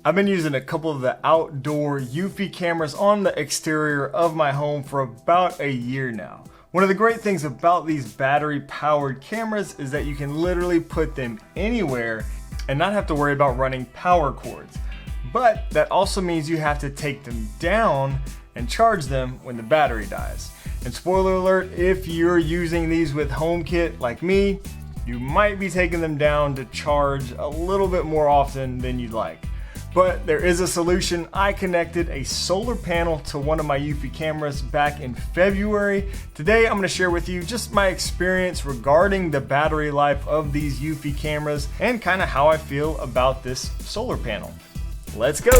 I've been using a couple of the outdoor Eufy cameras on the exterior of my home for about a year now. One of the great things about these battery powered cameras is that you can literally put them anywhere and not have to worry about running power cords. But that also means you have to take them down and charge them when the battery dies. And spoiler alert, if you're using these with HomeKit like me, you might be taking them down to charge a little bit more often than you'd like. But there is a solution. I connected a solar panel to one of my Eufy cameras back in February. Today I'm going to share with you just my experience regarding the battery life of these Eufy cameras and kind of how I feel about this solar panel. Let's go!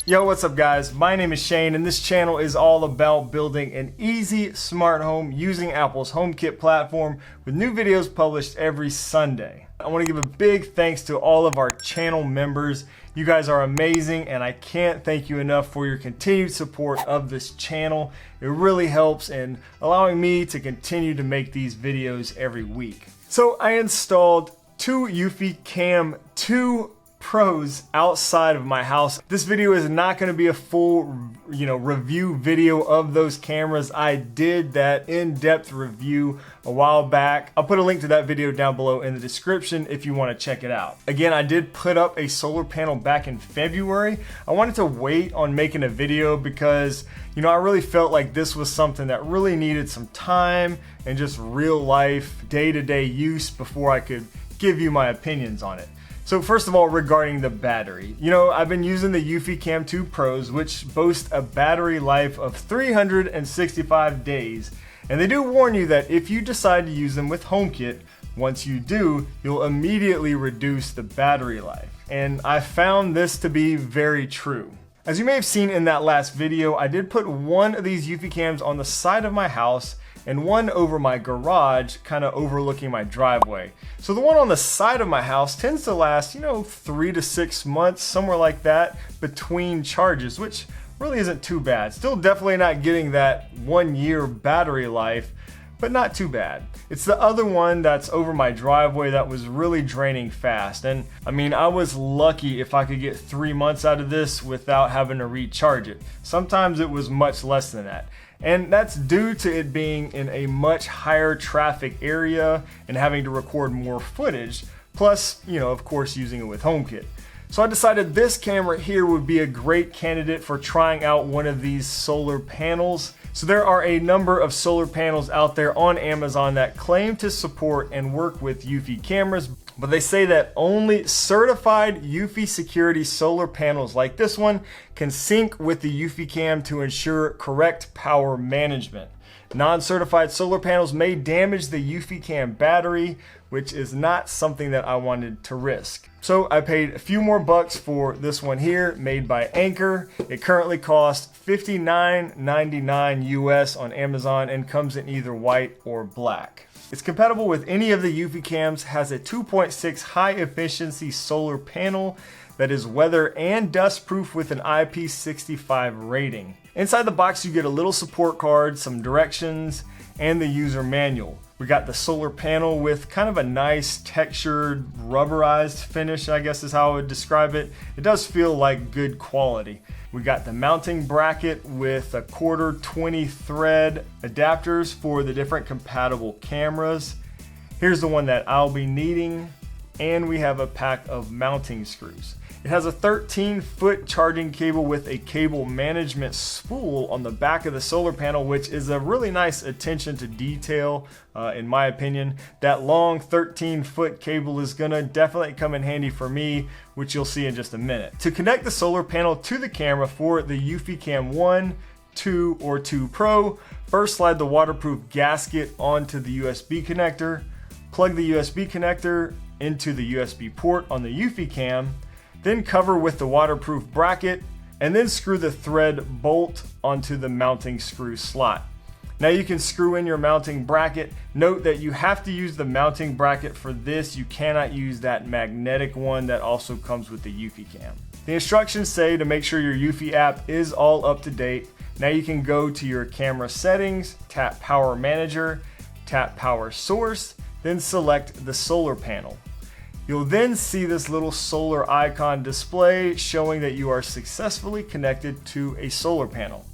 Yo, what's up guys? My name is Shane and this channel is all about building an easy smart home using Apple's HomeKit platform with new videos published every Sunday. I want to give a big thanks to all of our channel members. You guys are amazing and I can't thank you enough for your continued support of this channel. It really helps in allowing me to continue to make these videos every week. So I installed two EufyCam 2 Pros outside of my house. This video is not going to be a full, review video of those cameras. I did that in-depth review a while back. I'll put a link to that video down below in the description if you want to check it out. Again, I did put up a solar panel back in February. I wanted to wait on making a video because, I really felt like this was something that really needed some time and just real life, day-to-day use before I could give you my opinions on it. So first of all, regarding the battery, I've been using the EufyCam 2 Pros, which boast a battery life of 365 days. And they do warn you that if you decide to use them with HomeKit, once you do, you'll immediately reduce the battery life. And I found this to be very true. As you may have seen in that last video, I did put one of these EufyCams on the side of my house and one over my garage, kind of overlooking my driveway. So the one on the side of my house tends to last, 3 to 6 months, somewhere like that, between charges, which really isn't too bad. Still definitely not getting that 1 year battery life, but not too bad. It's the other one that's over my driveway that was really draining fast. And I was lucky if I could get 3 months out of this without having to recharge it. Sometimes it was much less than that. And that's due to it being in a much higher traffic area and having to record more footage, plus, of course, using it with HomeKit. So I decided this camera here would be a great candidate for trying out one of these solar panels. So there are a number of solar panels out there on Amazon that claim to support and work with Eufy cameras, but they say that only certified Eufy security solar panels like this one can sync with the EufyCam to ensure correct power management. Non-certified solar panels may damage the EufyCam battery, which is not something that I wanted to risk. So I paid a few more bucks for this one here, made by Anchor. It currently costs $59.99 US on Amazon and comes in either white or black. It's compatible with any of the EufyCams, has a 2.6 high efficiency solar panel that is weather and dust proof with an IP65 rating. Inside the box you get a little support card, some directions, and the user manual. We got the solar panel with kind of a nice textured rubberized finish, I guess is how I would describe it. It does feel like good quality. We got the mounting bracket with a 1/4 20 thread adapters for the different compatible cameras. Here's the one that I'll be needing, and we have a pack of mounting screws. It has a 13-foot charging cable with a cable management spool on the back of the solar panel, which is a really nice attention to detail, in my opinion. That long 13-foot cable is gonna definitely come in handy for me, which you'll see in just a minute. To connect the solar panel to the camera for the EufyCam 1, 2, or 2 Pro, first slide the waterproof gasket onto the USB connector, plug the USB connector into the USB port on the EufyCam, then cover with the waterproof bracket, and then screw the thread bolt onto the mounting screw slot. Now you can screw in your mounting bracket. Note that you have to use the mounting bracket for this. You cannot use that magnetic one that also comes with the EufyCam. The instructions say to make sure your Eufy app is all up to date. Now you can go to your camera settings, tap Power Manager, tap Power Source, then select the solar panel. You'll then see this little solar icon display showing that you are successfully connected to a solar panel.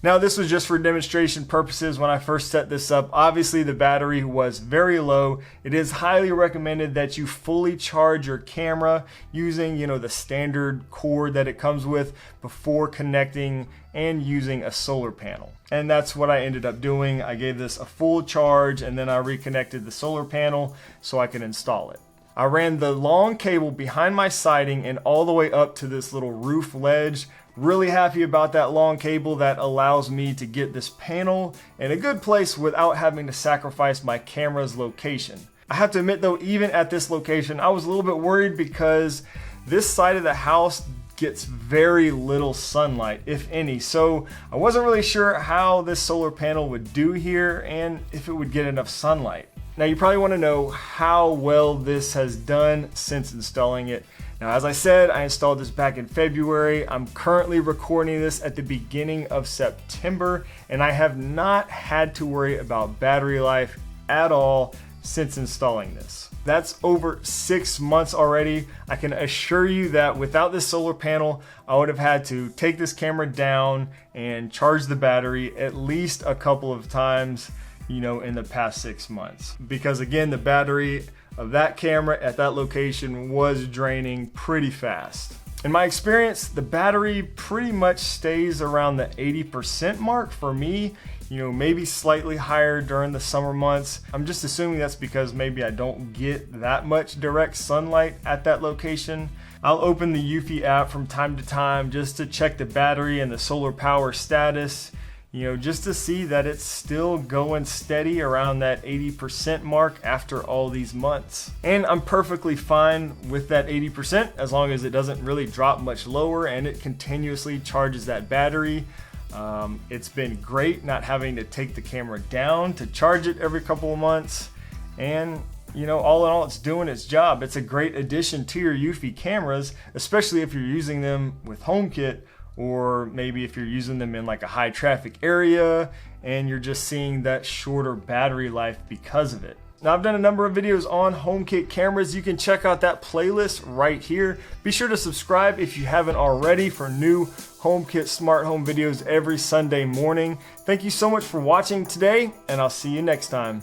Now, this was just for demonstration purposes when I first set this up. Obviously, the battery was very low. It is highly recommended that you fully charge your camera using, the standard cord that it comes with before connecting and using a solar panel. And that's what I ended up doing. I gave this a full charge and then I reconnected the solar panel so I could install it. I ran the long cable behind my siding and all the way up to this little roof ledge. Really happy about that long cable that allows me to get this panel in a good place without having to sacrifice my camera's location. I have to admit though, even at this location, I was a little bit worried because this side of the house gets very little sunlight, if any. So I wasn't really sure how this solar panel would do here and if it would get enough sunlight. Now you probably want to know how well this has done since installing it. Now, as I said, I installed this back in February. I'm currently recording this at the beginning of September, and I have not had to worry about battery life at all since installing this. That's over 6 months already. I can assure you that without this solar panel, I would have had to take this camera down and charge the battery at least a couple of times, in the past 6 months. Because again, the battery of that camera at that location was draining pretty fast. In my experience, the battery pretty much stays around the 80% mark for me, maybe slightly higher during the summer months. I'm just assuming that's because maybe I don't get that much direct sunlight at that location. I'll open the Eufy app from time to time just to check the battery and the solar power status, just to see that it's still going steady around that 80% mark after all these months. And I'm perfectly fine with that 80% as long as it doesn't really drop much lower and it continuously charges that battery. It's been great not having to take the camera down to charge it every couple of months. And all in all, it's doing its job. It's a great addition to your Eufy cameras, especially if you're using them with HomeKit, or maybe if you're using them in like a high traffic area and you're just seeing that shorter battery life because of it. Now, I've done a number of videos on HomeKit cameras. You can check out that playlist right here. Be sure to subscribe if you haven't already for new HomeKit smart home videos every Sunday morning. Thank you so much for watching today, and I'll see you next time.